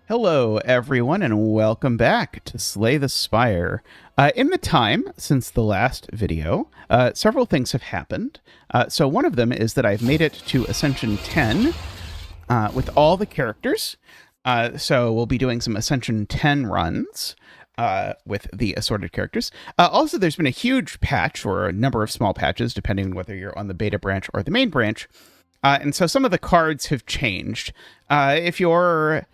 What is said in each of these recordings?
Hello, everyone, and welcome back to Slay the Spire. In the time since the last video, several things have happened. So one of them is that I've made it to Ascension 10 with all the characters. So we'll be doing some Ascension 10 runs with the assorted characters. Also, there's been a huge patch, or a number of small patches, depending on whether you're on the beta branch or the main branch. And so some of the cards have changed. If you're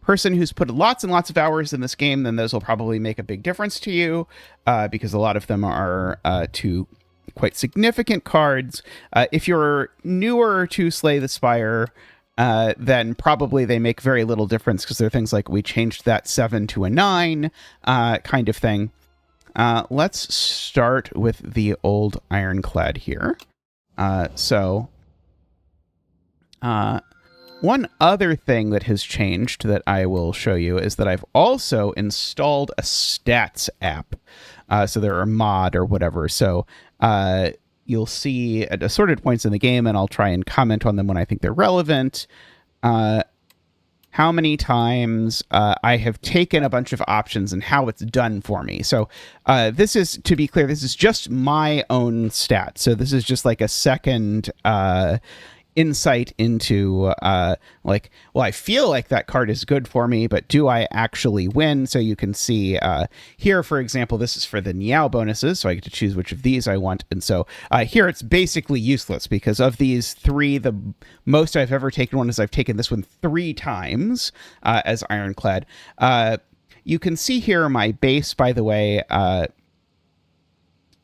person who's put lots and lots of hours in this game, then those will probably make a big difference to you, because a lot of them are two quite significant cards. If you're newer to Slay the Spire, then probably they make very little difference, because they're things like we changed that 7 to a 9 kind of thing. Let's start with the old Ironclad here. One other thing that has changed that I will show you is that I've also installed a stats app. So there are mod or whatever. So you'll see at assorted points in the game, and I'll try and comment on them when I think they're relevant, how many times I have taken a bunch of options and how it's done for me. So this is, to be clear, this is just my own stat. So this is just like a second insight into I feel like that card is good for me, but do I actually win? So you can see here, for example, this is for the Niao bonuses, so I get to choose which of these I want. And so here it's basically useless, because of these three, the most I've ever taken one is I've taken this one 3 times as Ironclad. You can see here my base, by the way,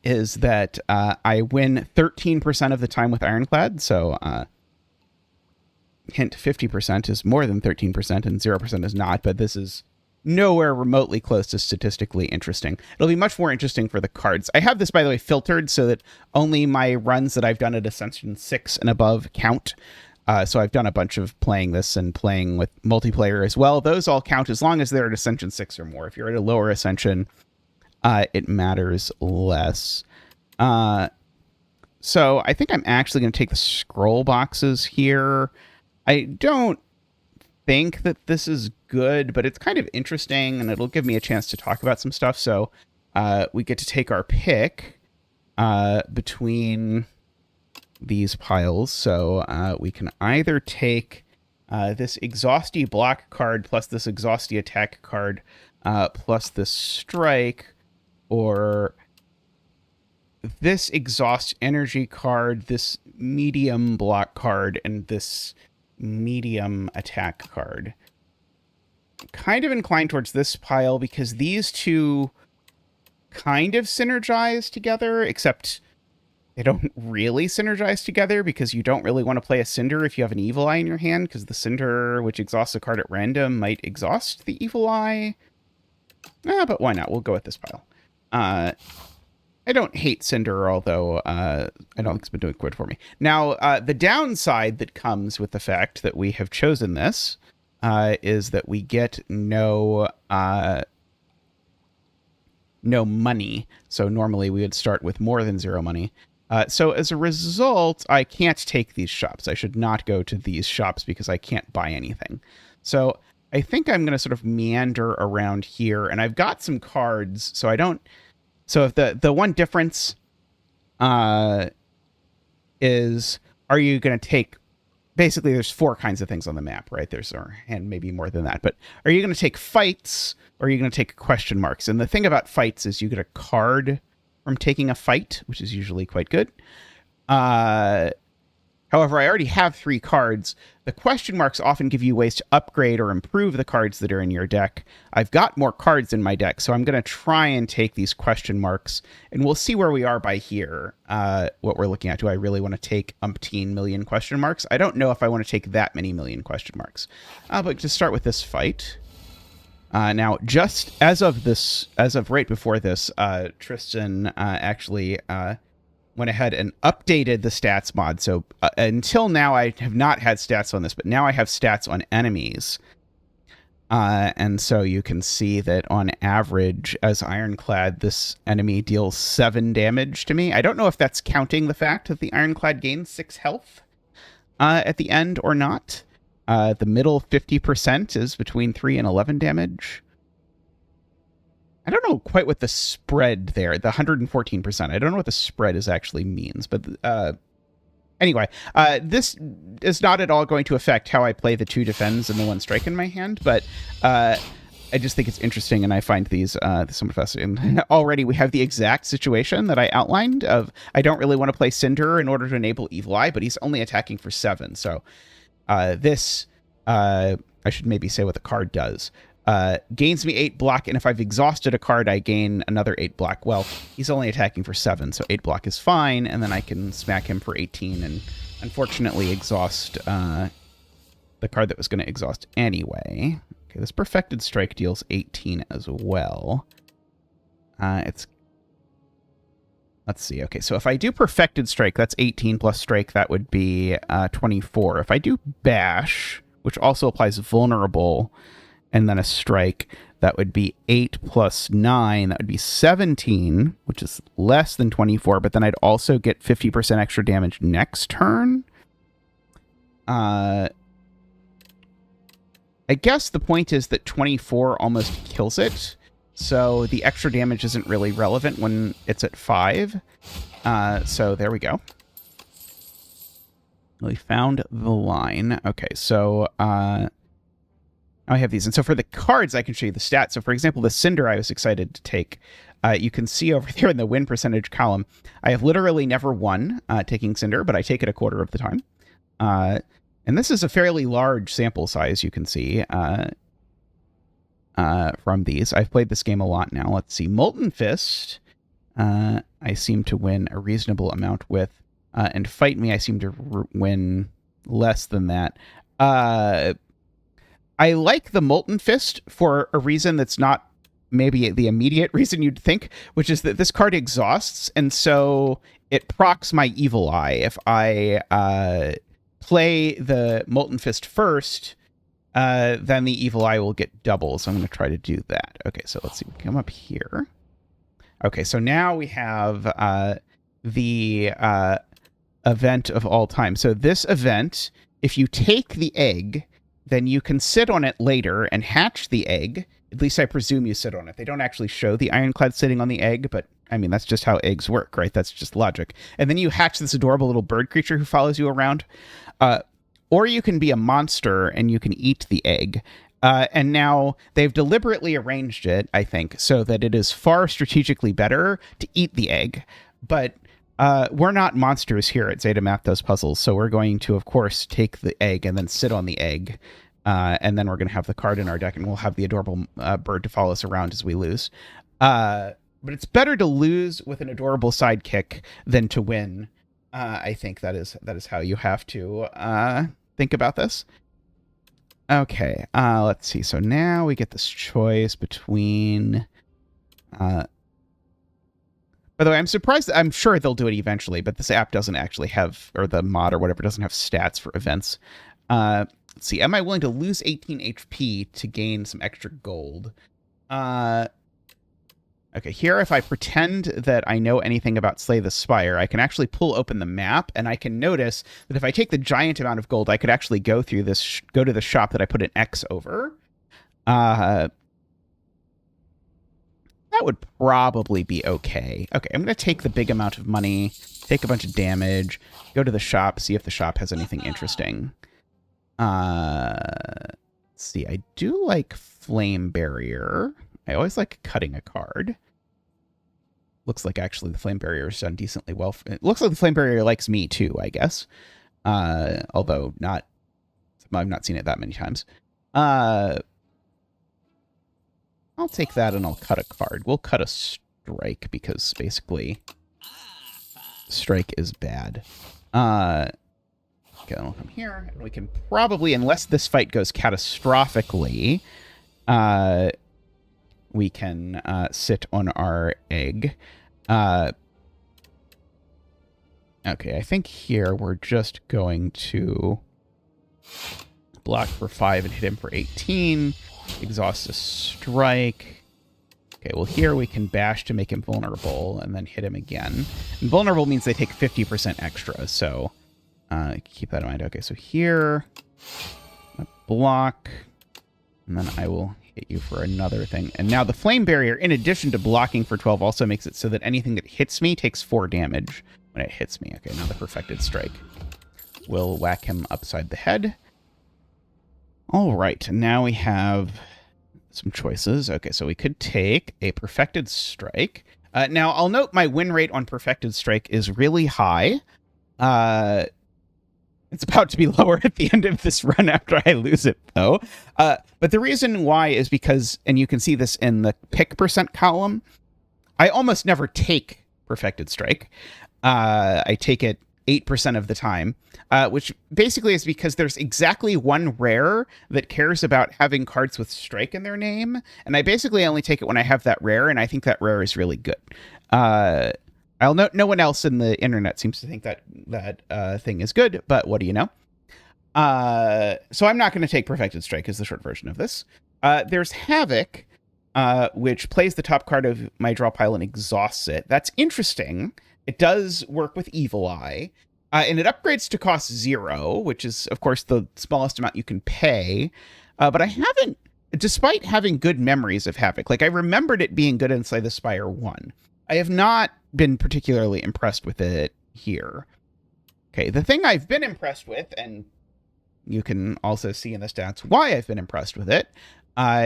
is that I win 13% of the time with Ironclad. So hint, 50% is more than 13% and 0% is not, but this is nowhere remotely close to statistically interesting. It'll be much more interesting for the cards. I have this, by the way, filtered so that only my runs that I've done at Ascension 6 and above count. So I've done a bunch of playing this and playing with multiplayer as well. Those all count as long as they're at Ascension 6 or more. If you're at a lower Ascension, it matters less. So I think I'm actually going to take the scroll boxes here. I don't think that this is good, but it's kind of interesting, and it'll give me a chance to talk about some stuff. So we get to take our pick between these piles. So we can either take this Exhausty block card plus this Exhausty attack card plus this strike, or this exhaust energy card, this medium block card, and this medium attack card. Kind of inclined towards this pile because these two kind of synergize together, except they don't really synergize together, because you don't really want to play a Cinder if you have an Evil Eye in your hand, because the Cinder, which exhausts a card at random, might exhaust the Evil Eye. But why not? We'll go with this pile. I don't hate Cinder, although I don't think it's been doing good for me. Now, the downside that comes with the fact that we have chosen this is that we get no money. So normally we would start with more than 0 money. So as a result, I can't take these shops. I should not go to these shops because I can't buy anything. So I think I'm going to sort of meander around here, and I've got some cards, so I don't... So if the one difference is, are you going to take, basically there's 4 kinds of things on the map, right? And maybe more than that, but are you going to take fights, or are you going to take question marks? And the thing about fights is you get a card from taking a fight, which is usually quite good. However, I already have 3 cards. The question marks often give you ways to upgrade or improve the cards that are in your deck. I've got more cards in my deck, so I'm going to try and take these question marks, and we'll see where we are by here, what we're looking at. Do I really want to take umpteen million question marks? I don't know if I want to take that many million question marks. But to start with this fight. Now, just as of right before this, Tristan actually... went ahead and updated the stats mod. So until now, I have not had stats on this, but now I have stats on enemies. And so you can see that on average, as Ironclad, this enemy deals 7 damage to me. I don't know if that's counting the fact that the Ironclad gains 6 health at the end or not. The middle 50% is between 3 and 11 damage. I don't know quite what the spread there, the 114%. I don't know what the spread actually means, but anyway, this is not at all going to affect how I play the 2 defends and the 1 strike in my hand, but I just think it's interesting, and I find these somewhat fascinating. Already we have the exact situation that I outlined of I don't really want to play Cinder in order to enable Evil Eye, but he's only attacking for 7, so this, I should maybe say what the card does. Gains me 8 block, and if I've exhausted a card, I gain another 8 block. Well, he's only attacking for 7, so 8 block is fine, and then I can smack him for 18 and unfortunately exhaust the card that was going to exhaust anyway. Okay, this Perfected Strike deals 18 as well. Let's see. Okay, so if I do Perfected Strike, that's 18 plus Strike, that would be 24. If I do Bash, which also applies Vulnerable, and then a Strike, that would be 8 plus 9. That would be 17, which is less than 24, but then I'd also get 50% extra damage next turn. I guess the point is that 24 almost kills it, so the extra damage isn't really relevant when it's at 5. So there we go. We found the line. Okay, so I have these. And so for the cards, I can show you the stats. So for example, the Cinder I was excited to take. You can see over there in the win percentage column, I have literally never won taking Cinder, but I take it a quarter of the time. And this is a fairly large sample size, you can see, from these. I've played this game a lot now. Let's see. Molten Fist, I seem to win a reasonable amount with. And Fight Me, I seem to win less than that. I like the Molten Fist for a reason that's not maybe the immediate reason you'd think, which is that this card exhausts, and so it procs my Evil Eye. If I play the Molten Fist first, then the Evil Eye will get double, so I'm going to try to do that. Okay, so let's see. We come up here. Okay, so now we have the event of all time. So this event, if you take the egg, then you can sit on it later and hatch the egg. At least I presume you sit on it. They don't actually show the Ironclad sitting on the egg, but I mean, that's just how eggs work, right? That's just logic. And then you hatch this adorable little bird creature who follows you around. Or you can be a monster and you can eat the egg. And now they've deliberately arranged it, I think, so that it is far strategically better to eat the egg. But we're not monsters here at zetamath Does Puzzles, so we're going to, of course, take the egg and then sit on the egg. And then we're going to have the card in our deck, and we'll have the adorable bird to follow us around as we lose. But it's better to lose with an adorable sidekick than to win. I think that is how you have to think about this. Okay, let's see. So now we get this choice between... By the way, I'm surprised. I'm sure they'll do it eventually, but this app doesn't actually have, or the mod or whatever, doesn't have stats for events. Let's see. Am I willing to lose 18 HP to gain some extra gold? Okay, here, if I pretend that I know anything about Slay the Spire, I can actually pull open the map, and I can notice that if I take the giant amount of gold, I could actually go through this, go to the shop that I put an X over. That would probably be okay. Okay, I'm going to take the big amount of money, take a bunch of damage, go to the shop, see if the shop has anything interesting. Let's see, I do like Flame Barrier. I always like cutting a card. Looks like actually the Flame Barrier is done decently well. It looks like the Flame Barrier likes me too, I guess. Although I've not seen it that many times. I'll take that and I'll cut a card. We'll cut a Strike because basically Strike is bad. Okay, then we'll come here and we can probably, unless this fight goes catastrophically, we can sit on our egg. Okay, I think here we're just going to block for 5 and hit him for 18. Exhaust a Strike. Okay, well here we can bash to make him vulnerable and then hit him again. And vulnerable means they take 50% extra, so keep that in mind. Okay, so here, block, and then I will hit you for another thing. And now the flame barrier, in addition to blocking for 12, also makes it so that anything that hits me takes 4 damage when it hits me. Okay, now the perfected strike. We'll whack him upside the head. All right, now we have some choices. Okay, so we could take a perfected strike. Now, I'll note my win rate on perfected strike is really high. It's about to be lower at the end of this run after I lose it, though. But the reason why is because, and you can see this in the pick percent column, I almost never take perfected strike. I take it 8% of the time, which basically is because there's exactly one rare that cares about having cards with strike in their name, and I basically only take it when I have that rare, and I think that rare is really good. I'll note no one else in the internet seems to think that thing is good, but what do you know? So I'm not going to take Perfected Strike is the short version of this. There's Havoc, which plays the top card of my draw pile and exhausts it. That's interesting. It does work with Evil Eye, and it upgrades to cost 0, which is, of course, the smallest amount you can pay. But I haven't, despite having good memories of Havoc, like I remembered it being good in Slay the Spire 1. I have not been particularly impressed with it here. Okay, the thing I've been impressed with, and you can also see in the stats why I've been impressed with it,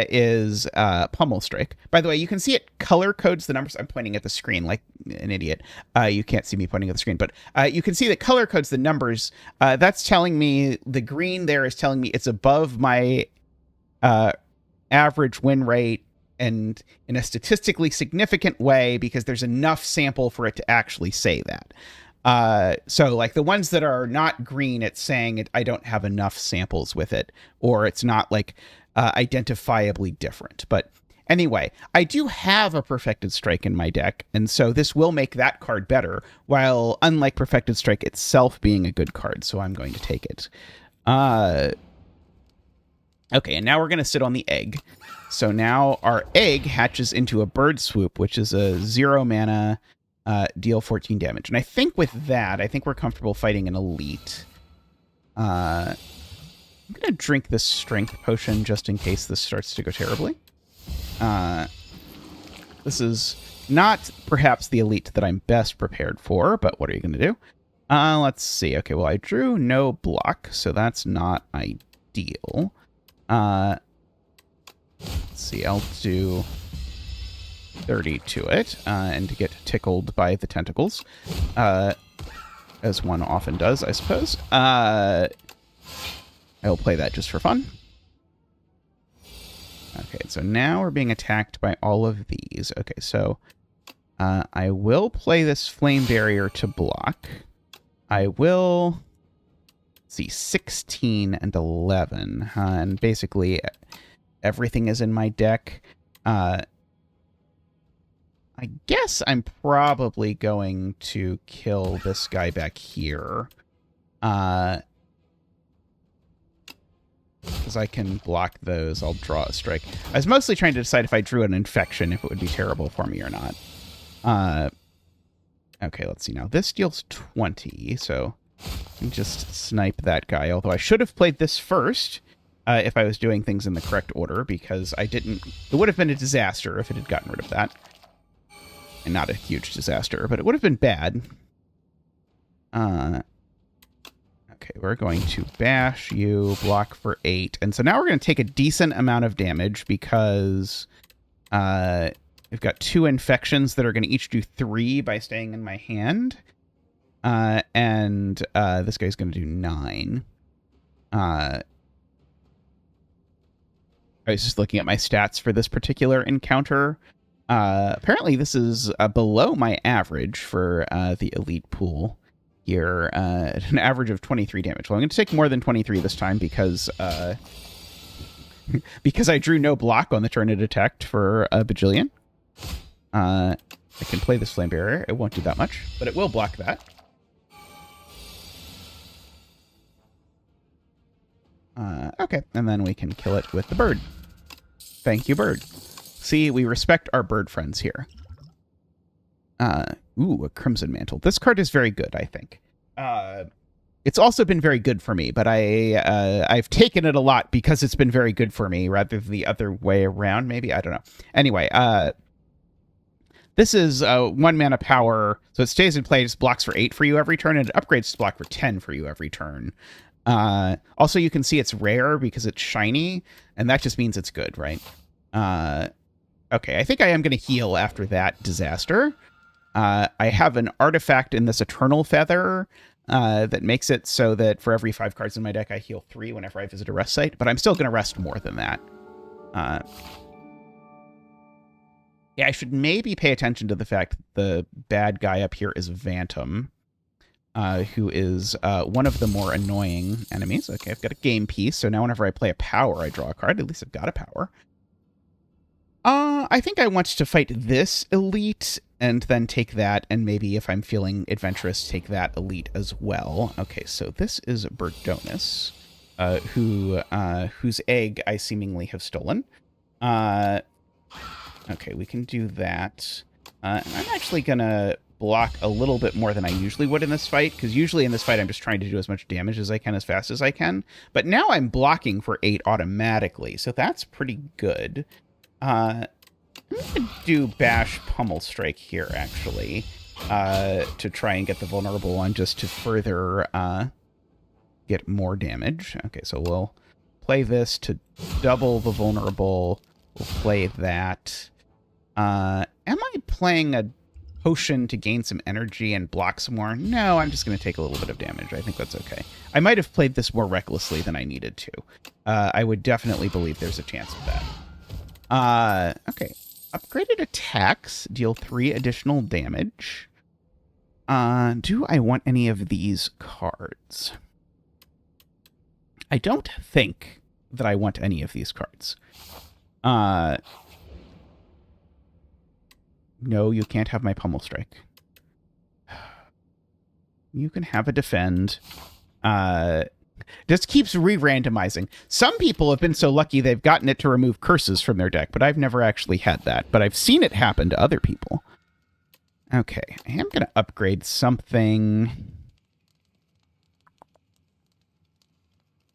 is Pummel Strike. By the way, you can see it color codes the numbers. I'm pointing at the screen like an idiot. You can't see me pointing at the screen, but you can see that color codes the numbers. That's telling me, the green there is telling me it's above my average win rate, and in a statistically significant way, because there's enough sample for it to actually say that. So like the ones that are not green, it's saying I don't have enough samples with it, or it's not like identifiably different. But anyway, I do have a Perfected Strike in my deck, and so this will make that card better, while unlike Perfected Strike itself being a good card, so I'm going to take it. Okay, and now we're going to sit on the egg. So now our egg hatches into a Bird Swoop, which is a 0 mana, deal 14 damage. And I think with that, I think we're comfortable fighting an elite. I'm going to drink this strength potion just in case this starts to go terribly. This is not perhaps the elite that I'm best prepared for, but what are you going to do? Let's see. Okay, well, I drew no block, so that's not ideal. Let's see, I'll do 30 to it, and to get tickled by the tentacles, as one often does, I suppose. I'll play that just for fun. Okay, so now we're being attacked by all of these. Okay, so I will play this Flame Barrier to block. I will... see, 16 and 11, and basically everything is in my deck. I guess I'm probably going to kill this guy back here, because I can block those. I'll draw a strike. I was mostly trying to decide if I drew an infection, if it would be terrible for me or not. Okay, let's see now. This deals 20, so just snipe that guy, although I should have played this first if I was doing things in the correct order, because I didn't... It would have been a disaster if it had gotten rid of that. And not a huge disaster, but it would have been bad. Okay, we're going to bash you, block for 8. And so now we're going to take a decent amount of damage, because we've got 2 infections that are going to each do 3 by staying in my hand. And this guy's going to do 9. I was just looking at my stats for this particular encounter. Apparently this is below my average for the elite pool here, an average of 23 damage. Well, I'm going to take more than 23 this time because because I drew no block on the turn it attacked for a bajillion. I can play this Flame Barrier. It won't do that much, but it will block that. Okay, and then we can kill it with the bird. Thank you, bird. See, we respect our bird friends here. Ooh, a Crimson Mantle. This card is very good, I think. It's also been very good for me, but I've taken it a lot because it's been very good for me rather than the other way around. Maybe, I don't know. Anyway, this is 1 mana power, so it stays in play. It just blocks for 8 for you every turn, and it upgrades to block for 10 for you every turn. Also, you can see it's rare because it's shiny, and that just means it's good, right? Okay, I think I am going to heal after that disaster. I have an artifact in this Eternal Feather that makes it so that for every 5 cards in my deck, I heal 3 whenever I visit a rest site, but I'm still going to rest more than that. Yeah, I should maybe pay attention to the fact that the bad guy up here is Vantum, who is one of the more annoying enemies. Okay, I've got a game piece, so now whenever I play a power, I draw a card. At least I've got a power. I think I want to fight this elite and then take that, and maybe if I'm feeling adventurous, take that elite as well. Okay, so this is Burdonus, whose egg I seemingly have stolen. Okay, we can do that. I'm actually going to block a little bit more than I usually would in this fight, because usually in this fight I'm just trying to do as much damage as I can as fast as I can. But now I'm blocking for 8 automatically, so that's pretty good. I'm going to do Bash Pummel Strike here, actually, to try and get the vulnerable one just to further get more damage. Okay, so we'll play this to double the vulnerable. We'll play that. Am I playing a potion to gain some energy and block some more? No, I'm just going to take a little bit of damage. I think that's okay. I might have played this more recklessly than I needed to. I would definitely believe there's a chance of that. Okay. Upgraded attacks deal 3 additional damage. Do I want any of these cards? I don't think that I want any of these cards. No, you can't have my Pummel Strike. You can have a defend. Just keeps re-randomizing. Some people have been so lucky they've gotten it to remove curses from their deck, but I've never actually had that. But I've seen it happen to other people. Okay, I am going to upgrade something.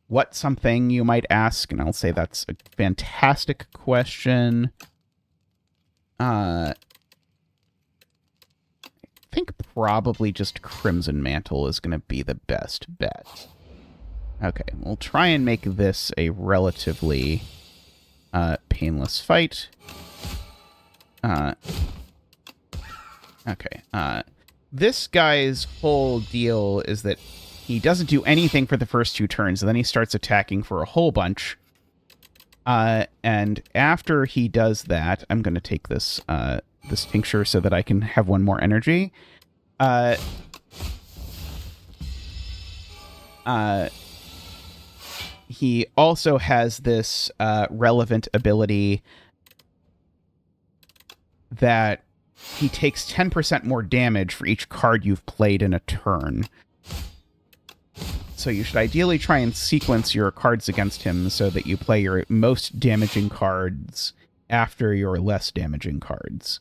What something, you might ask? And I'll say that's a fantastic question. I think probably just Crimson Mantle is going to be the best bet. Okay, we'll try and make this a relatively painless fight. Okay, this guy's whole deal is that he doesn't do anything for the first 2 turns, and then he starts attacking for a whole bunch. And after he does that, I'm going to take this this tincture so that I can have 1 more energy. He also has this relevant ability that he takes 10% more damage for each card you've played in a turn. So you should ideally try and sequence your cards against him so that you play your most damaging cards after your less damaging cards.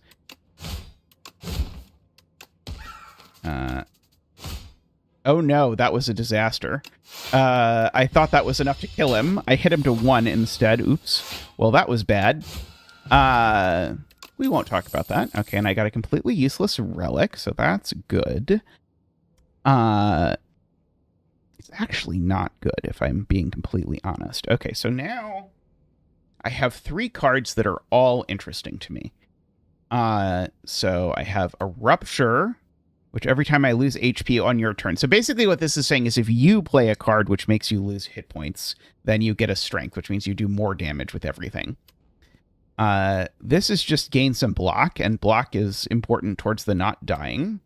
Oh no, that was a disaster. I thought that was enough to kill him. I hit him to 1 instead. Oops. Well, that was bad. We won't talk about that. Okay, and I got a completely useless relic, so that's good. It's actually not good, if I'm being completely honest. Okay, so now I have 3 cards that are all interesting to me. So I have a Rupture, which every time I lose HP on your turn. So basically what this is saying is if you play a card which makes you lose hit points, then you get a Strength, which means you do more damage with everything. This is just gain some block, and block is important towards the not dying.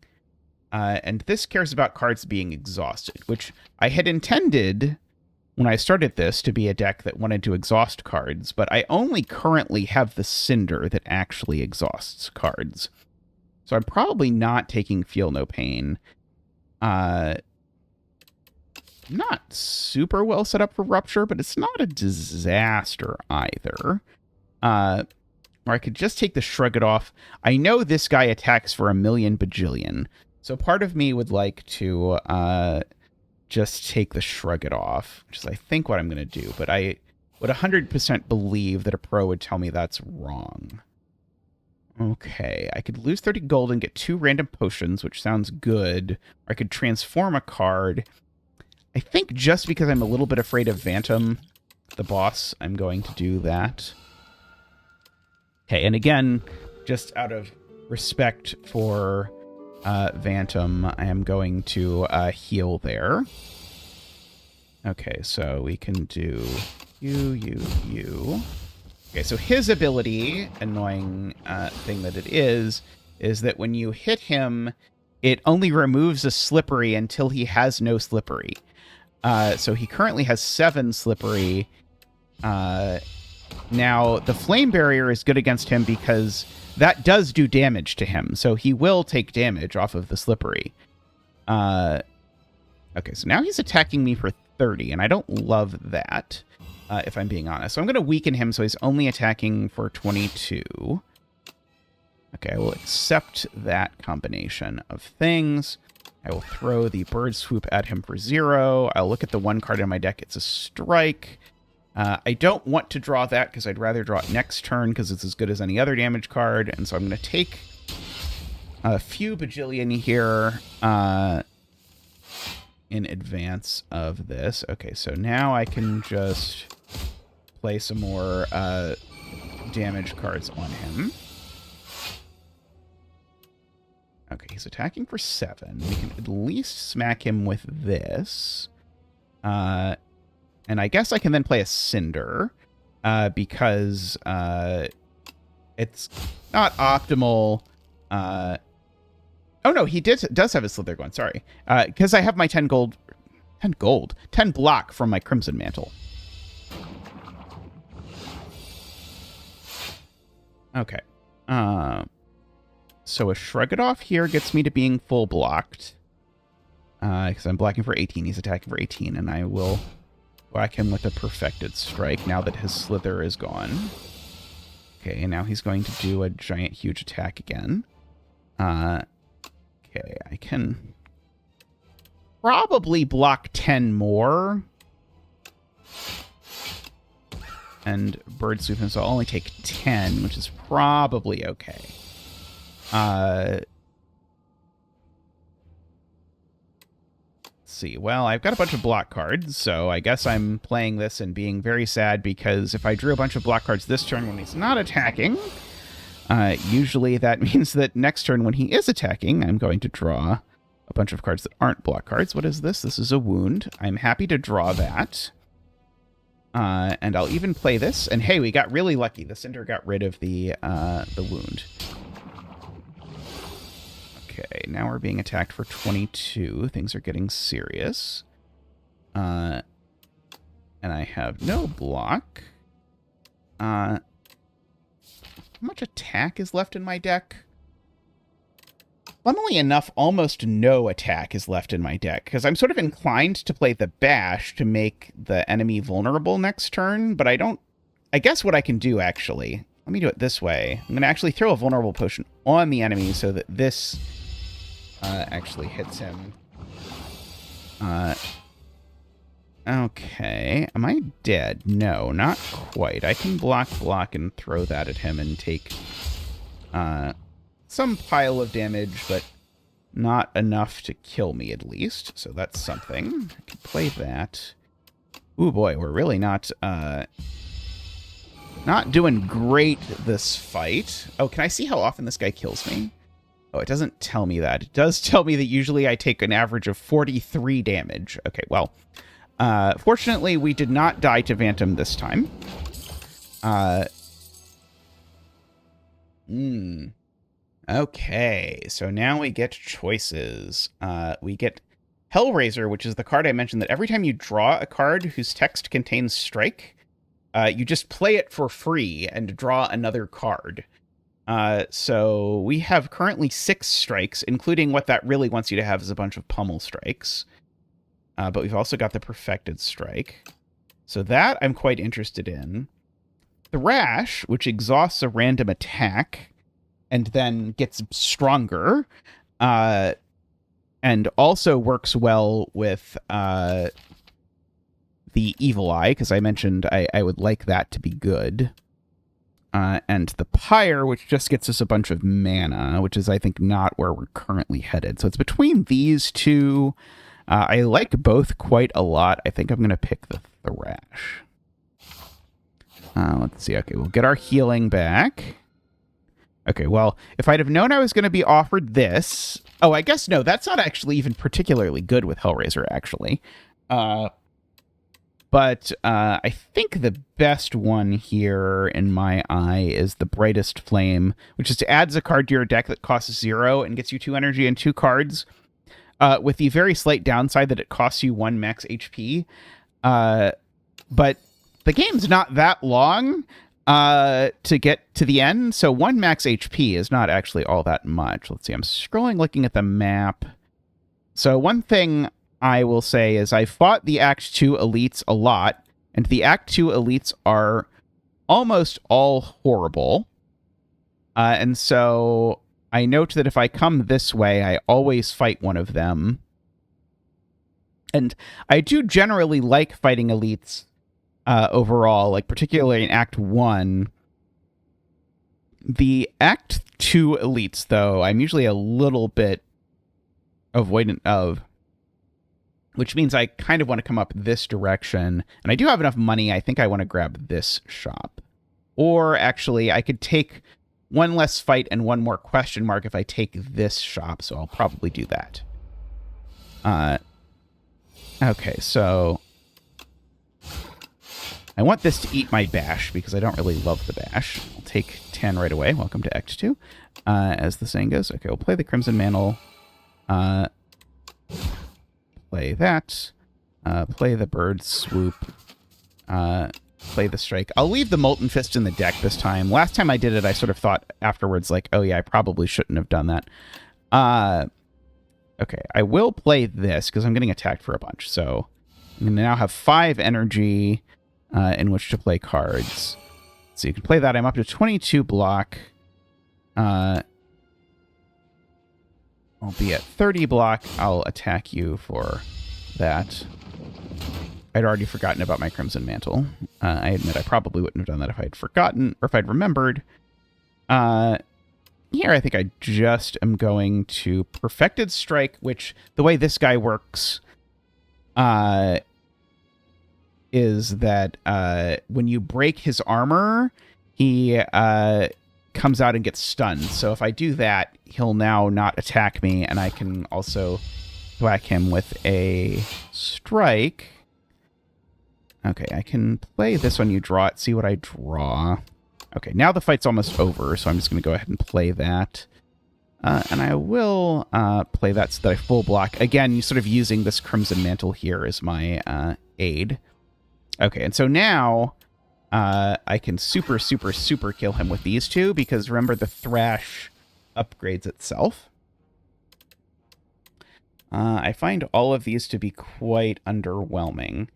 And this cares about cards being exhausted, which I had intended when I started this to be a deck that wanted to exhaust cards, but I only currently have the Cinder that actually exhausts cards. So I'm probably not taking Feel No Pain. Not super well set up for Rupture, but it's not a disaster either. Or I could just take the Shrug It Off. I know this guy attacks for 1,000,000 bajillion. So part of me would like to just take the Shrug It Off, which is, I think, what I'm going to do. But I would 100% believe that a pro would tell me that's wrong. Okay, I could lose 30 gold and get 2 random potions, which sounds good. Or I could transform a card. I think just because I'm a little bit afraid of Vantum, the boss, I'm going to do that. Okay, and again, just out of respect for Vantum, I am going to heal there. Okay, so we can do you. Okay, so his ability, annoying thing that it is that when you hit him, it only removes a slippery until he has no slippery. So he currently has 7 slippery. Now, the flame barrier is good against him because that does do damage to him. So he will take damage off of the slippery. Okay, so now he's attacking me for 30, and I don't love that, if I'm being honest. So I'm going to weaken him so he's only attacking for 22. Okay, I will accept that combination of things. I will throw the bird swoop at him for 0. I'll look at the 1 card in my deck. It's a strike. I don't want to draw that because I'd rather draw it next turn because it's as good as any other damage card. And so I'm going to take a few bajillion here in advance of this. Okay, so now I can just play some more damage cards on him. Okay, he's attacking for 7. We can at least smack him with this. And I guess I can then play a Cinder, because it's not optimal. Oh, no, he does have his Slither going, sorry. Because I have my 10 block from my Crimson Mantle. Okay. So a Shrug It Off here gets me to being full blocked. Because I'm blocking for 18, he's attacking for 18, and I will whack him with a Perfected Strike now that his Slither is gone. Okay, and now he's going to do a giant, huge attack again. Okay, I can probably block 10 more. And Bird Swoop him, so I'll only take 10, which is probably okay. Let's see. Well, I've got a bunch of block cards, so I guess I'm playing this and being very sad because if I drew a bunch of block cards this turn when he's not attacking, usually that means that next turn when he is attacking, I'm going to draw a bunch of cards that aren't block cards. What is this? This is a wound. I'm happy to draw that. And I'll even play this. And hey, we got really lucky. The Cinder got rid of the wound. Okay, now we're being attacked for 22. Things are getting serious. And I have no block. How much attack is left in my deck? Funnily enough, almost no attack is left in my deck, because I'm sort of inclined to play the Bash to make the enemy vulnerable next turn, but I don't... I guess what I can do, actually... Let me do it this way. I'm going to actually throw a vulnerable potion on the enemy so that this actually hits him. Okay. Am I dead? No, not quite. I can block, and throw that at him and take some pile of damage, but not enough to kill me, at least. So that's something. I can play that. Ooh, boy, we're really not doing great this fight. Oh, can I see how often this guy kills me? Oh, it doesn't tell me that. It does tell me that usually I take an average of 43 damage. Okay, well, fortunately, we did not die to Vantum this time. Okay, so now we get choices. We get Hellraiser, which is the card I mentioned that every time you draw a card whose text contains strike, you just play it for free and draw another card. So we have currently 6 strikes, including what that really wants you to have is a bunch of pummel strikes. But we've also got the Perfected Strike. So that I'm quite interested in. Thrash, which exhausts a random attack and then gets stronger. and also works well with the Evil Eye, because I mentioned I would like that to be good. And the Pyre, which just gets us a bunch of mana, which is, I think, not where we're currently headed. So it's between these two. I like both quite a lot. I think I'm going to pick the Thrash. Let's see. Okay, we'll get our healing back. Okay, well, if I'd have known I was going to be offered this... Oh, I guess no, that's not actually even particularly good with Hellraiser, actually. But I think the best one here, in my eye, is the Brightest Flame, which just adds a card to your deck that costs 0 and gets you 2 energy and 2 cards, with the very slight downside that it costs you 1 max HP. But the game's not that long to get to the end, so 1 max HP is not actually all that much. Let's see, I'm scrolling, looking at the map. So one thing I will say is I fought the Act 2 elites a lot, and the Act 2 elites are almost all horrible. And so I note that if I come this way, I always fight one of them. And I do generally like fighting elites overall, like particularly in Act 1. The Act 2 elites, though, I'm usually a little bit avoidant of, which means I kind of want to come up this direction. And I do have enough money. I think I want to grab this shop. Or actually, I could take one less fight and one more question mark if I take this shop, so I'll probably do that. Okay, so I want this to eat my bash because I don't really love the bash. I'll take 10 right away. Welcome to Act 2, as the saying goes. Okay, we'll play the Crimson Mantle. Play that. Play the Bird Swoop. Play the Strike. I'll leave the Molten Fist in the deck this time. Last time I did it, I sort of thought afterwards, like, oh yeah, I probably shouldn't have done that. Okay, I will play this because I'm getting attacked for a bunch. So I'm going to now have 5 energy in which to play cards. So you can play that. I'm up to 22 block. I'll be at 30 block. I'll attack you for that. I'd already forgotten about my Crimson Mantle. I admit I probably wouldn't have done that if I'd forgotten, or if I'd remembered. Here, I think I just am going to Perfected Strike, which, the way this guy works, is that when you break his armor, he comes out and gets stunned. So if I do that, he'll now not attack me, and I can also whack him with a Strike. Okay, I can play this one. You draw it. See what I draw. Okay, now the fight's almost over, so I'm just going to go ahead and play that. And I will play that so that I full block. Again, sort of using this Crimson Mantle here as my aid. Okay, and so now I can super kill him with these two, because remember, the Thrash upgrades itself. I find all of these to be quite underwhelming.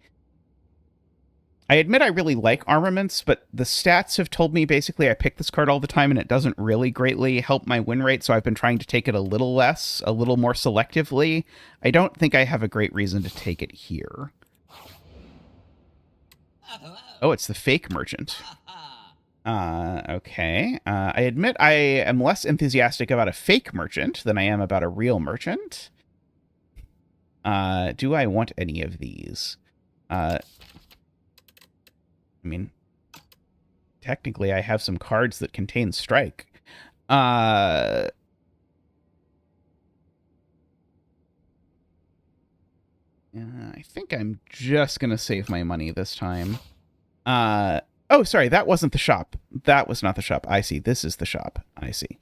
I admit I really like armaments, but the stats have told me basically I pick this card all the time and it doesn't really greatly help my win rate, so I've been trying to take it a little less, a little more selectively. I don't think I have a great reason to take it here. Oh, it's the Fake Merchant. Okay. I admit I am less enthusiastic about a Fake Merchant than I am about a real merchant. Do I want any of these? I mean, technically, I have some cards that contain Strike. I think I'm just going to save my money this time. Oh, sorry, that wasn't the shop. That was not the shop. I see. This is the shop. I see.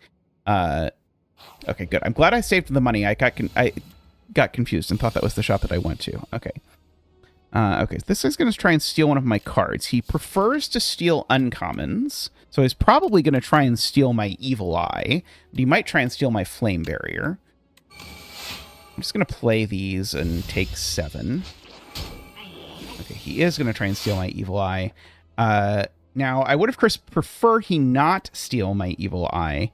Okay, good. I'm glad I saved the money. I got confused and thought that was the shop that I went to. Okay. Okay, this guy's going to try and steal one of my cards. He prefers to steal uncommons, so he's probably going to try and steal my Evil Eye. But he might try and steal my Flame Barrier. I'm just going to play these and take 7. Okay, he is going to try and steal my Evil Eye. Now, I would, of course, prefer he not steal my Evil Eye,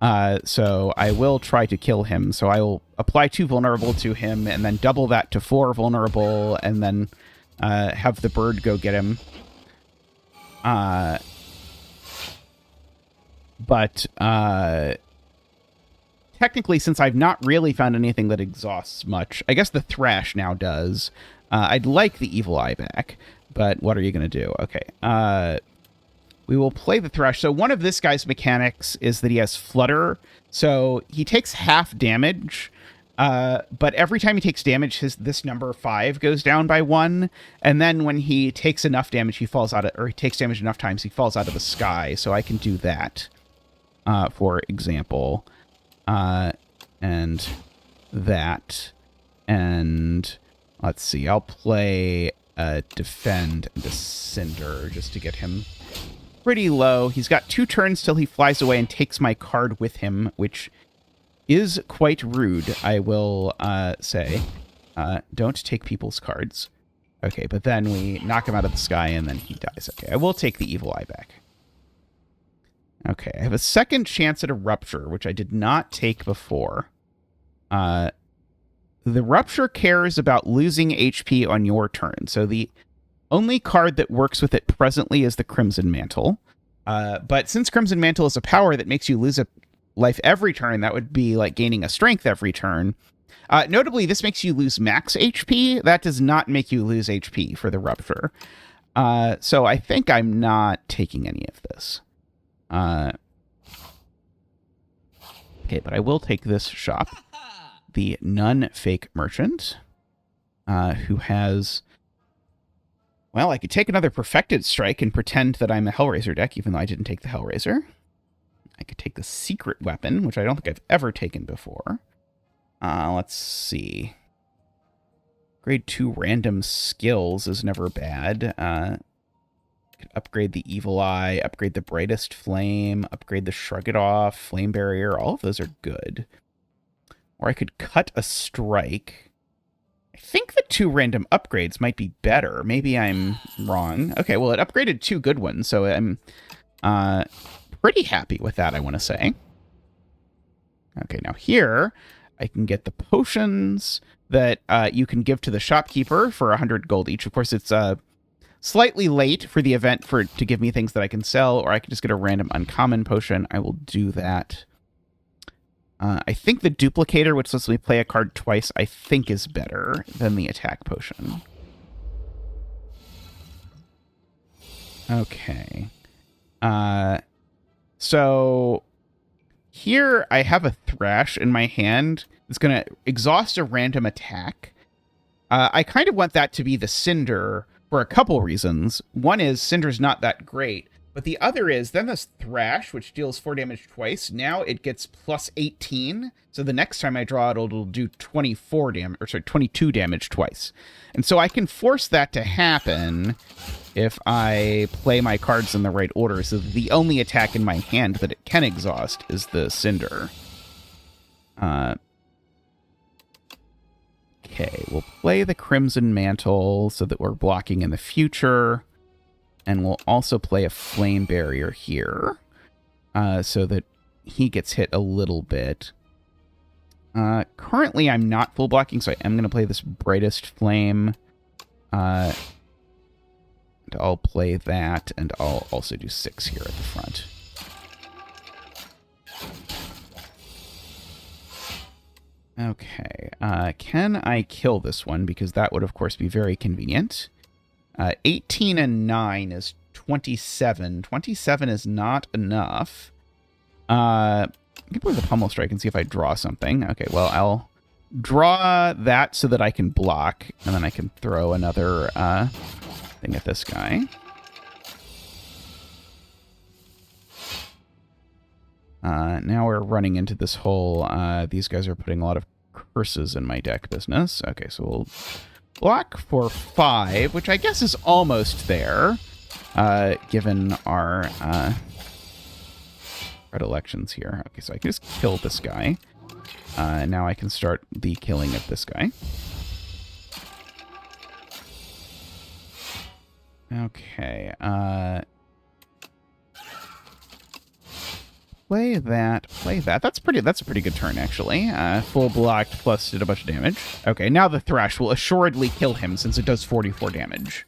So I will try to kill him. So I will apply 2 vulnerable to him and then double that to 4 vulnerable and then have the bird go get him. But technically, since I've not really found anything that exhausts much, I guess the Thrash now does. I'd like the Evil Eye back, but what are you going to do? Okay. We will play the Thrash. So one of this guy's mechanics is that he has Flutter. So he takes half damage, but every time he takes damage, this number 5 goes down by 1. And then when he takes enough damage, he takes damage enough times, he falls out of the sky. So I can do that, for example. And that. And let's see, I'll play a Defend and a Cinder just to get him pretty low. He's got 2 turns till he flies away and takes my card with him, which is quite rude, I will say. Don't take people's cards. Okay, but then we knock him out of the sky and then he dies. Okay, I will take the Evil Eye back. Okay, I have a second chance at a Rupture, which I did not take before. The Rupture cares about losing HP on your turn, so the only card that works with it presently is the Crimson Mantle. But since Crimson Mantle is a power that makes you lose a life every turn, that would be like gaining a strength every turn. Notably, this makes you lose max HP. That does not make you lose HP for the Rupture. So I think I'm not taking any of this. Okay, but I will take this shop. The Nun Fake Merchant, who has... Well, I could take another Perfected Strike and pretend that I'm a Hellraiser deck, even though I didn't take the Hellraiser. I could take the Secret Weapon, which I don't think I've ever taken before. Let's see. Grade 2 random skills is never bad. I could upgrade the Evil Eye, upgrade the Brightest Flame, upgrade the Shrug It Off, Flame Barrier. All of those are good. Or I could cut a Strike. I think the 2 random upgrades might be better. Maybe I'm wrong. Okay, well, it upgraded 2 good ones, so I'm pretty happy with that, I want to say. Okay, now here, I can get the potions that you can give to the shopkeeper for 100 gold each. Of course, it's slightly late for the event to give me things that I can sell, or I can just get a random uncommon potion. I will do that. I think the Duplicator, which lets me play a card twice, I think is better than the attack potion. Okay. So here I have a Thrash in my hand. It's going to exhaust a random attack. I kind of want that to be the Cinder for a couple reasons. One is Cinder's not that great. But the other is, then this Thrash, which deals 4 damage twice, now it gets plus 18. So the next time I draw it, it'll do 22 damage twice. And so I can force that to happen if I play my cards in the right order. So the only attack in my hand that it can exhaust is the Cinder. Okay, we'll play the Crimson Mantle so that we're blocking in the future. And we'll also play a Flame Barrier here, so that he gets hit a little bit. Currently, I'm not full blocking, so I am going to play this Brightest Flame. And I'll play that, and I'll also do 6 here at the front. Okay, can I kill this one? Because that would, of course, be very convenient. 18 and 9 is 27. 27 is not enough. I can play the Pummel Strike and see if I draw something. Okay, well, I'll draw that so that I can block, and then I can throw another thing at this guy. Now we're running into this whole, these guys are putting a lot of curses in my deck business. Okay, so we'll block for 5, which I guess is almost there, given our predilections here. Okay, so I can just kill this guy. Now I can start the killing of this guy. Okay, play that, play that. That's a pretty good turn, actually. Full blocked plus did a bunch of damage. Okay, now the Thrash will assuredly kill him since it does 44 damage.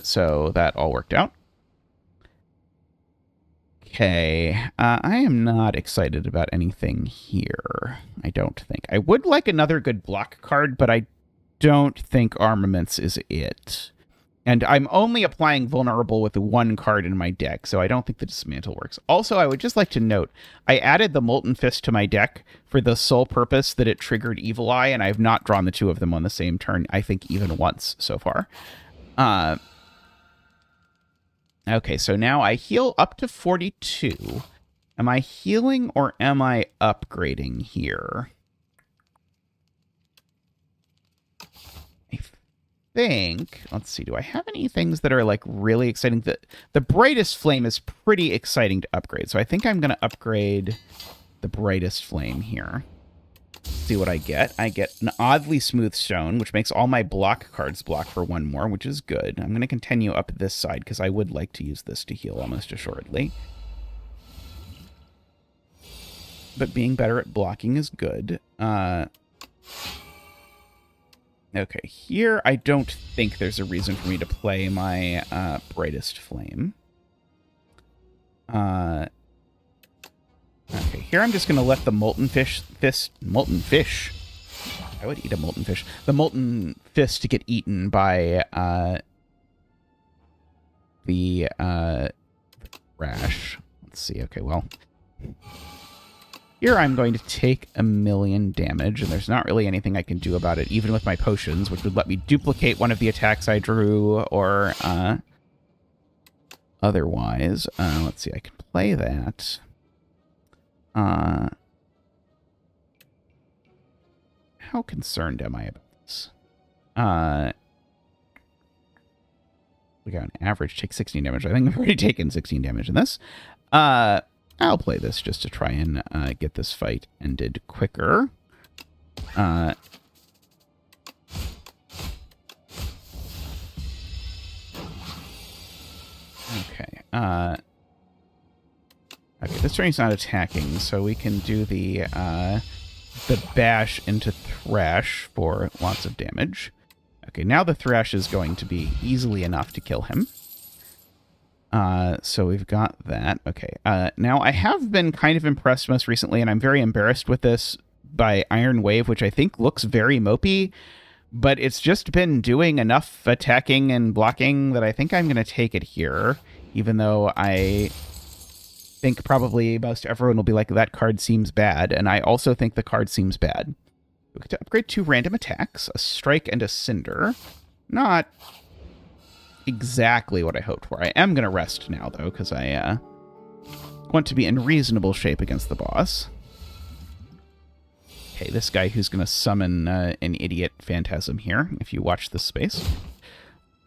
So that all worked out. Okay, I am not excited about anything here, I don't think. I would like another good block card, but I don't think Armaments is it. And I'm only applying Vulnerable with the one card in my deck, so I don't think the Dismantle works. Also, I would just like to note, I added the Molten Fist to my deck for the sole purpose that it triggered Evil Eye, and I have not drawn the two of them on the same turn, I think, even once so far. Okay, so now I heal up to 42. Am I healing or am I upgrading here? I think, let's see, do I have any things that are like really exciting? The Brightest Flame is pretty exciting to upgrade, so I think I'm going to upgrade the Brightest Flame here. See what I get. I get an Oddly Smooth Stone, which makes all my block cards block for one more, which is good. I'm going to continue up this side because I would like to use this to heal almost assuredly. But being better at blocking is good. Okay, here I don't think there's a reason for me to play my Brightest Flame. Okay, here I'm just going to let the Molten Fist... Molten Fish? I would eat a Molten Fish. The Molten Fist get eaten by the Rash. Let's see. Okay, well... Here I'm going to take 1,000,000 damage, and there's not really anything I can do about it, even with my potions, which would let me duplicate one of the attacks I drew, or otherwise. Let's see, I can play that. How concerned am I about this? We got an average take 16 damage. I think I've already taken 16 damage in this. I'll play this just to try and get this fight ended quicker. Okay. Okay, this turn he's not attacking, so we can do the bash into Thrash for lots of damage. Okay, now the Thrash is going to be easily enough to kill him. So we've got that. Okay, now I have been kind of impressed most recently, and I'm very embarrassed with this, by Iron Wave, which I think looks very mopey, but it's just been doing enough attacking and blocking that I think I'm going to take it here, even though I think probably most everyone will be like, that card seems bad, and I also think the card seems bad. We get to upgrade 2 random attacks, a Strike and a Cinder. Not exactly what I hoped for. I am going to rest now, though, because I want to be in reasonable shape against the boss. Okay, this guy who's going to summon an idiot phantasm here, if you watch this space.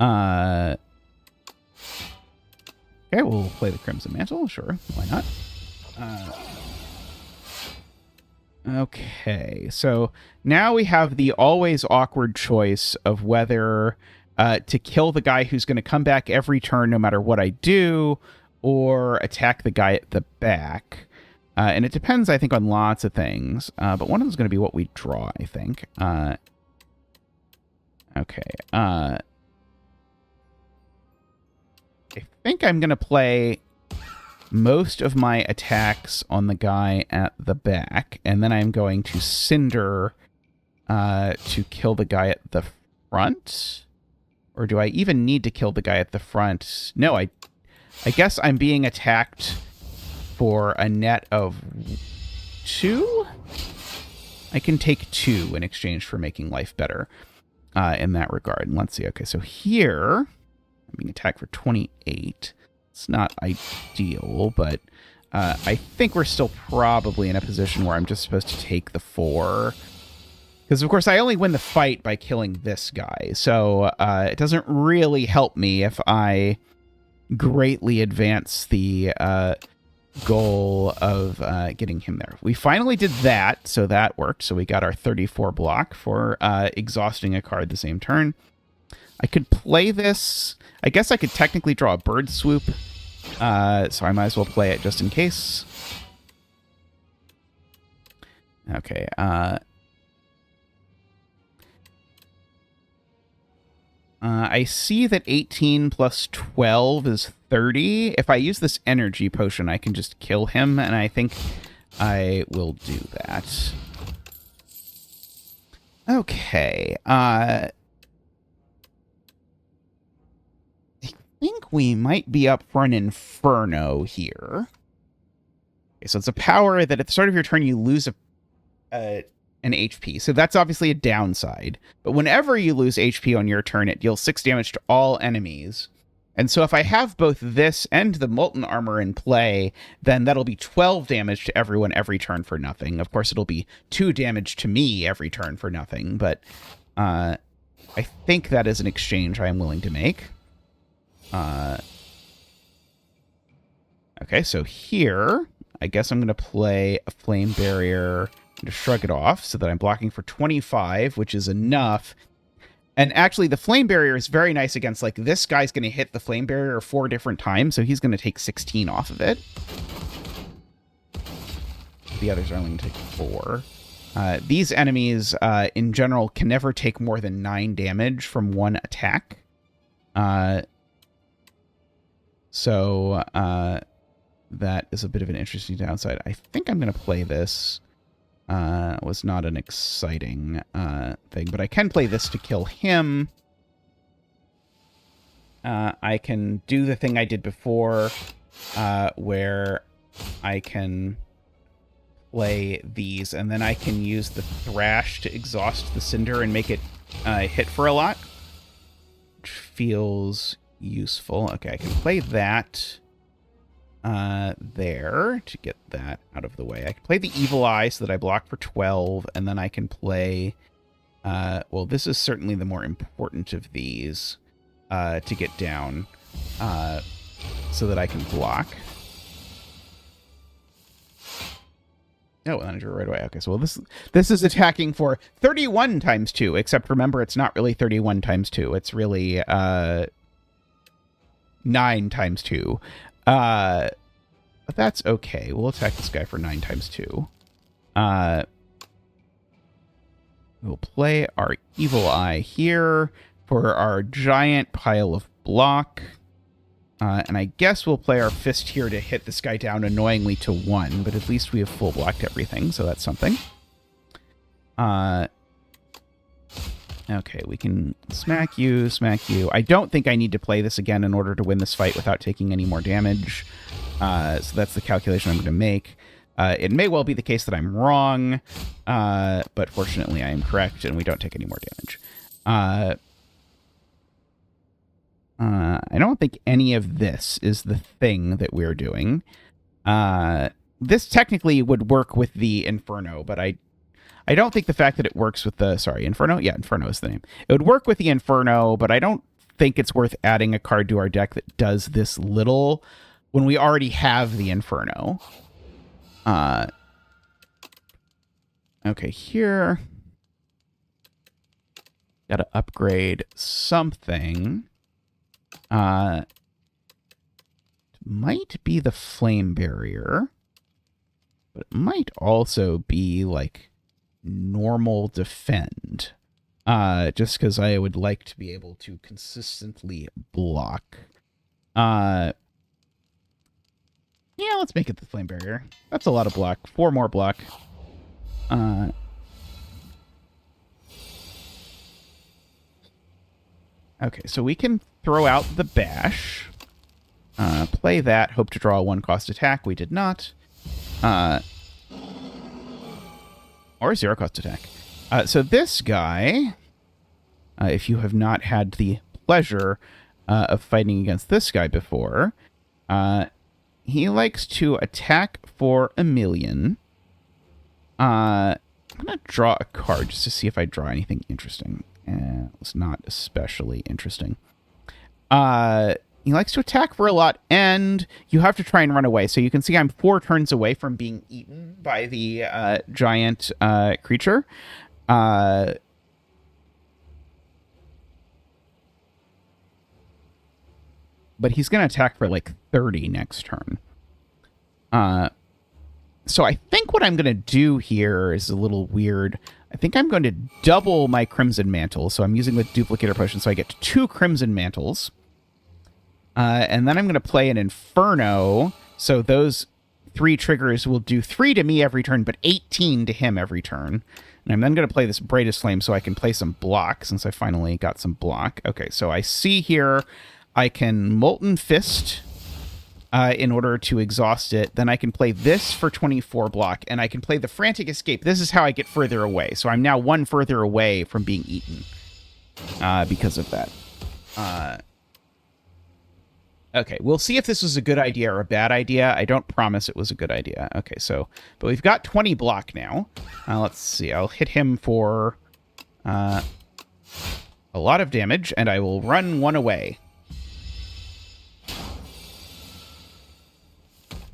Okay, we'll play the Crimson Mantle. Sure, why not? Okay, so now we have the always awkward choice of whether to kill the guy who's going to come back every turn no matter what I do, or attack the guy at the back. And it depends, I think, on lots of things. But one of them is going to be what we draw, I think. Okay. I think I'm going to play most of my attacks on the guy at the back, and then I'm going to Cinder to kill the guy at the front. Or do I even need to kill the guy at the front? No, I guess I'm being attacked for a net of 2? I can take 2 in exchange for making life better in that regard. And let's see. Okay, so here I'm being attacked for 28. It's not ideal, but I think we're still probably in a position where I'm just supposed to take the 4. Because, of course, I only win the fight by killing this guy. So it doesn't really help me if I greatly advance the goal of getting him there. We finally did that, so that worked. So we got our 34 block for exhausting a card the same turn. I could play this. I guess I could technically draw a Bird Swoop. So I might as well play it just in case. Okay. I see that 18 plus 12 is 30. If I use this energy potion, I can just kill him, and I think I will do that. Okay. I think we might be up for an Inferno here. Okay, so it's a power that at the start of your turn you lose an HP. So that's obviously a downside. But whenever you lose HP on your turn, it deals 6 damage to all enemies. And so if I have both this and the Molten Armor in play, then that'll be 12 damage to everyone every turn for nothing. Of course, it'll be 2 damage to me every turn for nothing. But I think that is an exchange I am willing to make. Okay, so here, I guess I'm going to play a Flame Barrier to shrug it off so that I'm blocking for 25, which is enough. And actually, the Flame Barrier is very nice against, like, this guy's going to hit the Flame Barrier 4 different times, so he's going to take 16 off of it. The others are only going to take 4. These enemies, in general, can never take more than 9 damage from one attack. So that is a bit of an interesting downside. I think I'm going to play this. Was not an exciting thing, but I can play this to kill him. I can do the thing I did before, where I can play these, and then I can use the Thrash to exhaust the Cinder and make it hit for a lot, which feels useful. Okay, I can play that there to get that out of the way. I can play the Evil Eye so that I block for 12, and then I can play well, this is certainly the more important of these to get down so that I can block. Oh, and I drew right away. Okay, so well, this is attacking for 31 times 2, except remember it's not really 31 times 2. It's really 9 times 2. But that's okay. We'll attack this guy for 9 times 2. We'll play our Evil Eye here for our giant pile of block. And I guess we'll play our Fist here to hit this guy down annoyingly to 1, but at least we have full blocked everything, so that's something. Okay, we can smack you, smack you. I don't think I need to play this again in order to win this fight without taking any more damage. So that's the calculation I'm going to make. It may well be the case that I'm wrong, but fortunately I am correct, and we don't take any more damage. I don't think any of this is the thing that we're doing. This technically would work with the Inferno, but I don't think the fact that it works with the... Sorry, Inferno? Yeah, Inferno is the name. It would work with the Inferno, but I don't think it's worth adding a card to our deck that does this little when we already have the Inferno. Okay, here. Gotta upgrade something. Might be the Flame Barrier, but it might also be like normal defend. Just because I would like to be able to consistently block. Yeah, let's make it the Flame Barrier. That's a lot of block. 4 more block. Okay, so we can throw out the Bash. Play that. Hope to draw a 1-cost attack. We did not. Or a 0-cost attack. So this guy, if you have not had the pleasure of fighting against this guy before, he likes to attack for 1,000,000. I'm going to draw a card just to see if I draw anything interesting. It's not especially interesting. He likes to attack for a lot, and you have to try and run away. So you can see I'm 4 turns away from being eaten by the giant creature. But he's going to attack for like 30 next turn. So I think what I'm going to do here is a little weird. I think I'm going to double my Crimson Mantle. So I'm using the Duplicator Potion, so I get 2 Crimson Mantles. And then I'm going to play an Inferno. So those 3 triggers will do 3 to me every turn, but 18 to him every turn. And I'm then going to play this Brightest Flame so I can play some block, since I finally got some block. Okay, so I see here I can Molten Fist in order to exhaust it. Then I can play this for 24 block, and I can play the Frantic Escape. This is how I get further away. So I'm now 1 further away from being eaten because of that. Okay, we'll see if this was a good idea or a bad idea. I don't promise it was a good idea. Okay, so, but we've got 20 block now. Let's see, I'll hit him for a lot of damage, and I will run 1 away.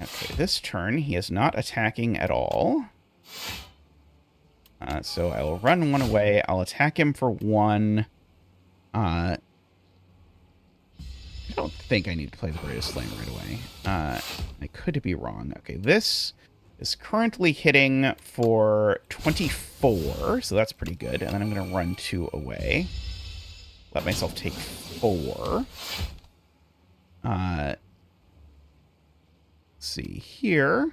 Okay, this turn, he is not attacking at all. So I will run 1 away. I'll attack him for 1. I don't think I need to play the Brightest Flame right away. I could be wrong. Okay, this is currently hitting for 24, so that's pretty good. And then I'm going to run 2 away. Let myself take 4. Let's see here.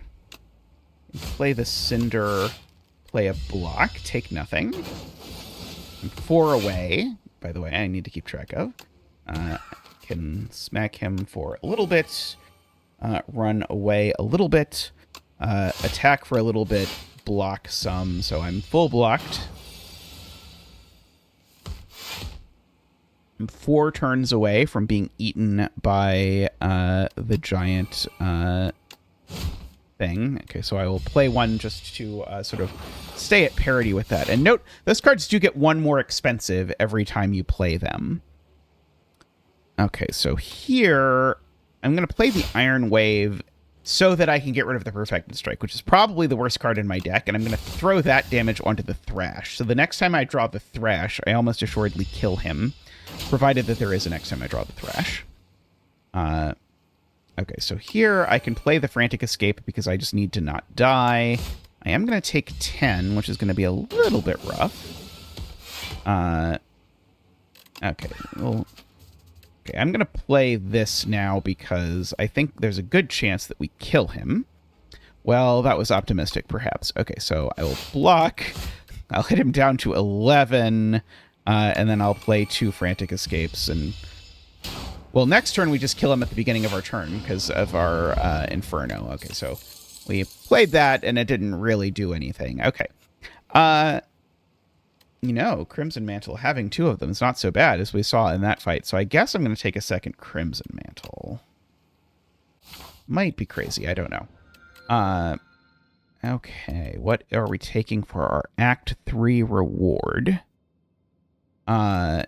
Play the Cinder, play a block, take nothing. And 4 away. By the way, I need to keep track of. Can smack him for a little bit, run away a little bit, attack for a little bit, block some, so I'm full blocked. I'm 4 turns away from being eaten by the giant thing. Okay, so I will play 1 just to sort of stay at parity with that. And note, those cards do get 1 more expensive every time you play them. Okay, so here, I'm going to play the Iron Wave so that I can get rid of the Perfected Strike, which is probably the worst card in my deck, and I'm going to throw that damage onto the Thrash. So the next time I draw the Thrash, I almost assuredly kill him, provided that there is a next time I draw the Thrash. Okay, so here I can play the Frantic Escape because I just need to not die. I am going to take 10, which is going to be a little bit rough. Okay, well... Okay, I'm going to play this now because I think there's a good chance that we kill him. Well, that was optimistic, perhaps. Okay, so I will block. I'll hit him down to 11, and then I'll play 2 Frantic Escapes. And well, next turn we just kill him at the beginning of our turn because of our Inferno. Okay, so we played that, and it didn't really do anything. Okay. You know, Crimson Mantle, having 2 of them is not so bad, as we saw in that fight. So I guess I'm going to take a second Crimson Mantle. Might be crazy, I don't know. Okay, what are we taking for our Act 3 reward? I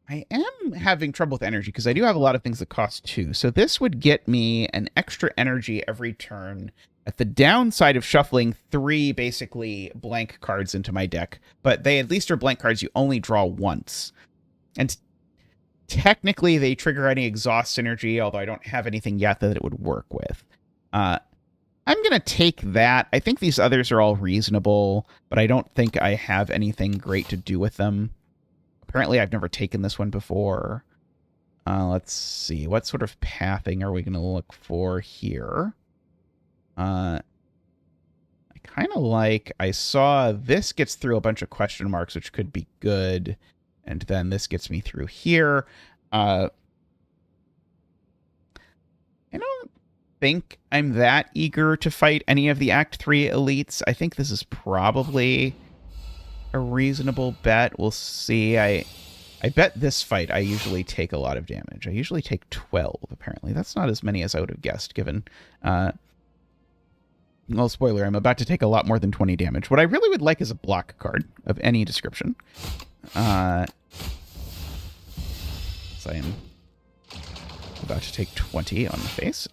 am having trouble with energy, because I do have a lot of things that cost 2. So this would get me an extra energy every turn, at the downside of shuffling 3 basically blank cards into my deck, but they at least are blank cards you only draw once. And technically they trigger any exhaust synergy, although I don't have anything yet that it would work with. I'm going to take that. I think these others are all reasonable, but I don't think I have anything great to do with them. Apparently I've never taken this one before. Let's see. What sort of pathing are we going to look for here? I kind of like, I saw this gets through a bunch of question marks, which could be good. And then this gets me through here. I don't think I'm that eager to fight any of the Act 3 elites. I think this is probably a reasonable bet. We'll see. I bet this fight I usually take a lot of damage. I usually take 12, apparently. That's not as many as I would have guessed, given... well, spoiler, I'm about to take a lot more than 20 damage. What I really would like is a block card of any description. So I am about to take 20 on the face.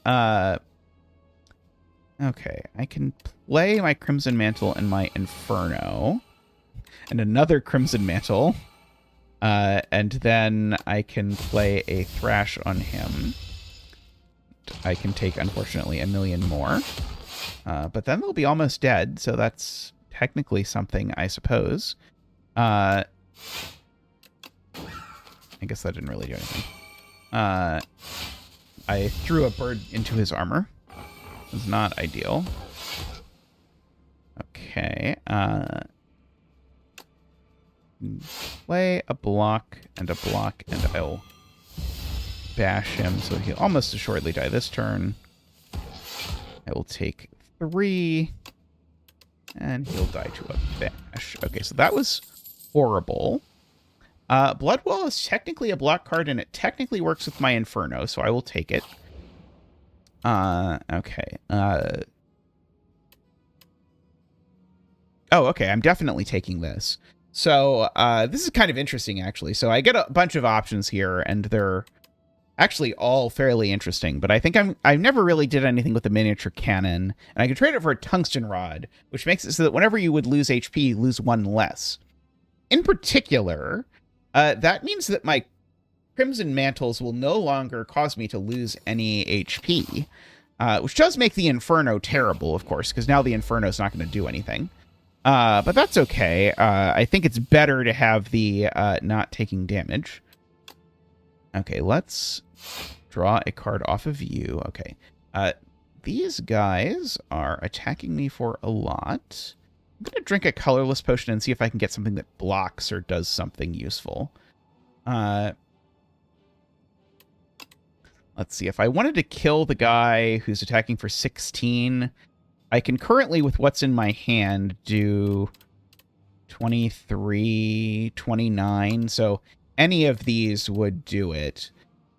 Okay, I can play my Crimson Mantle and my Inferno. And another Crimson Mantle. And then I can play a Thrash on him. I can take, unfortunately, a million more. But then they'll be almost dead, so that's technically something, I suppose. I guess that didn't really do anything. I threw a bird into his armor. It was not ideal. Okay. Play a block, and I'll bash him, so he'll almost assuredly die this turn. I will take 3, and he'll die to a bash. Okay, so that was horrible. Bloodwell is technically a block card, and it technically works with my Inferno, so I will take it. Okay. Oh, okay, I'm definitely taking this. So, this is kind of interesting, actually. So I get a bunch of options here, and they're actually all fairly interesting. But I think I never really did anything with the miniature cannon, and I can trade it for a tungsten rod, which makes it so that whenever you would lose HP, you lose 1 less. In particular, that means that my Crimson Mantles will no longer cause me to lose any HP, which does make the Inferno terrible, of course, because now the Inferno is not going to do anything. But that's okay. I think it's better to have the not taking damage. Okay, let's draw a card off of you. Okay. These guys are attacking me for a lot. I'm going to drink a colorless potion and see if I can get something that blocks or does something useful. Let's see. If I wanted to kill the guy who's attacking for 16... I can currently, with what's in my hand, do 23, 29. So any of these would do it.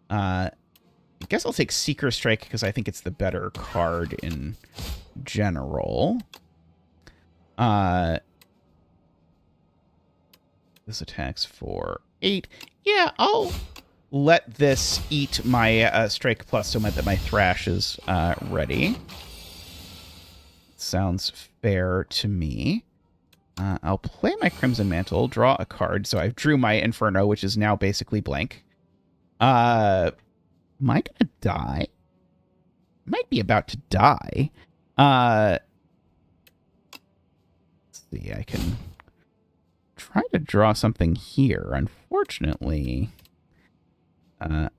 I guess I'll take Seeker Strike because I think it's the better card in general. This attacks for 8. Yeah, I'll let this eat my Strike Plus so that my Thrash is ready. Sounds fair to me. I'll play my Crimson Mantle, draw a card. So I drew my Inferno, which is now basically blank. Am I gonna die? Might be about to die. Let's see, I can try to draw something here. Unfortunately, I'm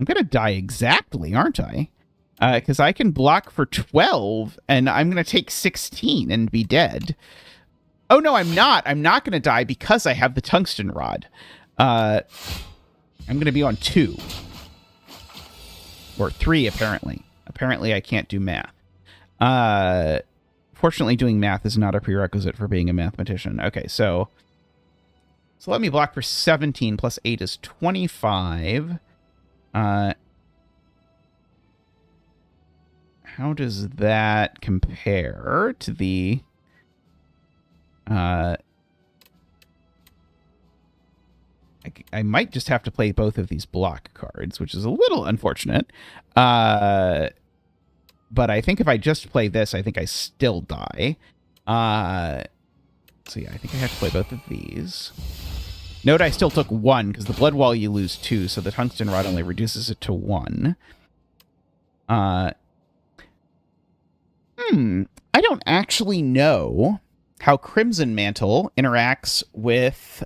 gonna die exactly, aren't I? Because I can block for 12, and I'm going to take 16 and be dead. Oh, no, I'm not. I'm not going to die because I have the tungsten rod. I'm going to be on 2. Or 3, apparently. Apparently, I can't do math. Fortunately, doing math is not a prerequisite for being a mathematician. Okay, so let me block for 17 plus 8 is 25. How does that compare to the... I might just have to play both of these block cards, which is a little unfortunate. But I think if I just play this, I think I still die. So yeah, I think I have to play both of these. Note I still took 1, because the Blood Wall you lose 2, so the Tungsten Rod only reduces it to 1. I don't actually know how Crimson Mantle interacts with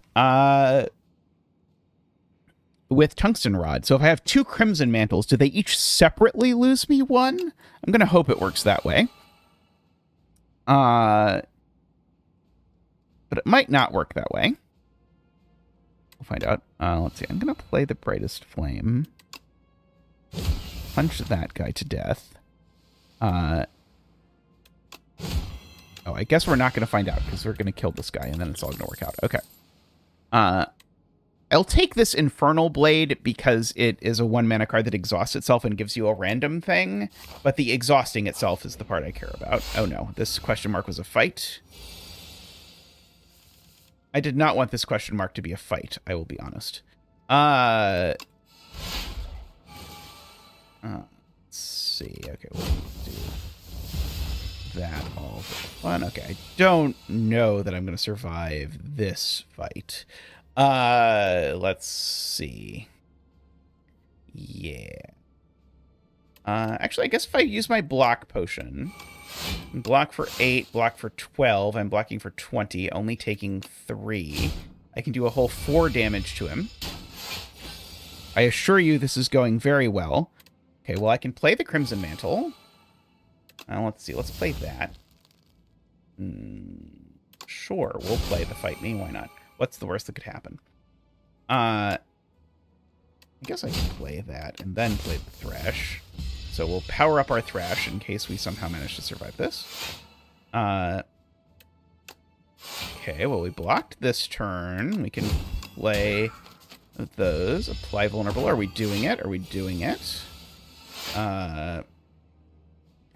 Tungsten Rod. So if I have 2 Crimson Mantles, do they each separately lose me 1? I'm going to hope it works that way. But it might not work that way. We'll find out. Let's see. I'm going to play the Brightest Flame. Punch that guy to death. Oh, I guess we're not going to find out because we're going to kill this guy and then it's all going to work out. Okay. I'll take this Infernal Blade because it is a 1-mana card that exhausts itself and gives you a random thing, but the exhausting itself is the part I care about. Oh no, this question mark was a fight. I did not want this question mark to be a fight, I will be honest. Let's see. Okay, we'll do that all for fun. Okay, I don't know that I'm going to survive this fight. Let's see. Yeah. Actually, I guess if I use my block potion, block for 8, block for 12, I'm blocking for 20, only taking 3. I can do a whole 4 damage to him. I assure you this is going very well. Okay, well, I can play the Crimson Mantle. Let's see, let's play that. Sure, we'll play the Fight Me, why not? What's the worst that could happen? I guess I can play that and then play the Thresh. So we'll power up our Thresh in case we somehow manage to survive this. Okay, well, we blocked this turn. We can play those. Apply Vulnerable. Are we doing it? Are we doing it? Well,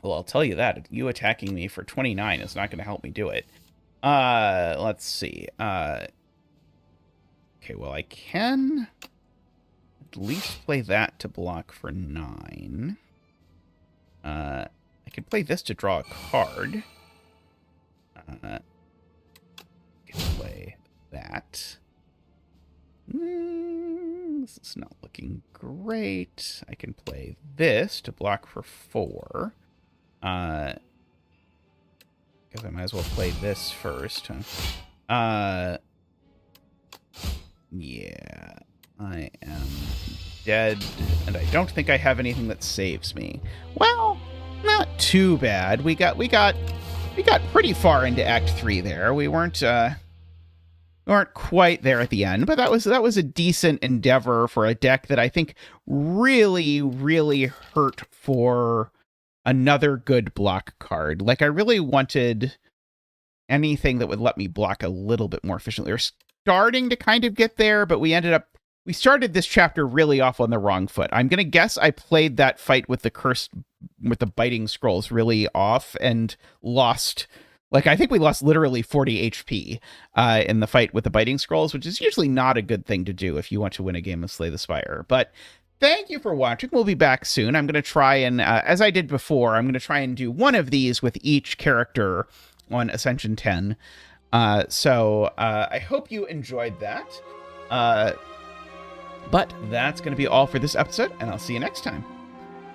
I'll tell you that. You attacking me for 29 is not going to help me do it. Let's see. Okay, well, I can at least play that to block for 9. I can play this to draw a card. I can play that. This is not looking great. I can play this to block for 4. Guess I might as well play this first, huh? Yeah. I am dead, and I don't think I have anything that saves me. Well, not too bad. We got pretty far into Act 3 there. We weren't quite there at the end, but that was a decent endeavor for a deck that I think really, really hurt for another good block card. Like, I really wanted anything that would let me block a little bit more efficiently. We're starting to kind of get there, but we started this chapter really off on the wrong foot. I'm going to guess I played that fight with the biting scrolls really off and lost, like, I think we lost literally 40 HP in the fight with the biting scrolls, which is usually not a good thing to do if you want to win a game of Slay the Spire. But thank you for watching. We'll be back soon. I'm going to try and, as I did before, I'm going to try and do one of these with each character on Ascension 10. So I hope you enjoyed that. But that's going to be all for this episode, and I'll see you next time.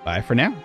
Bye for now.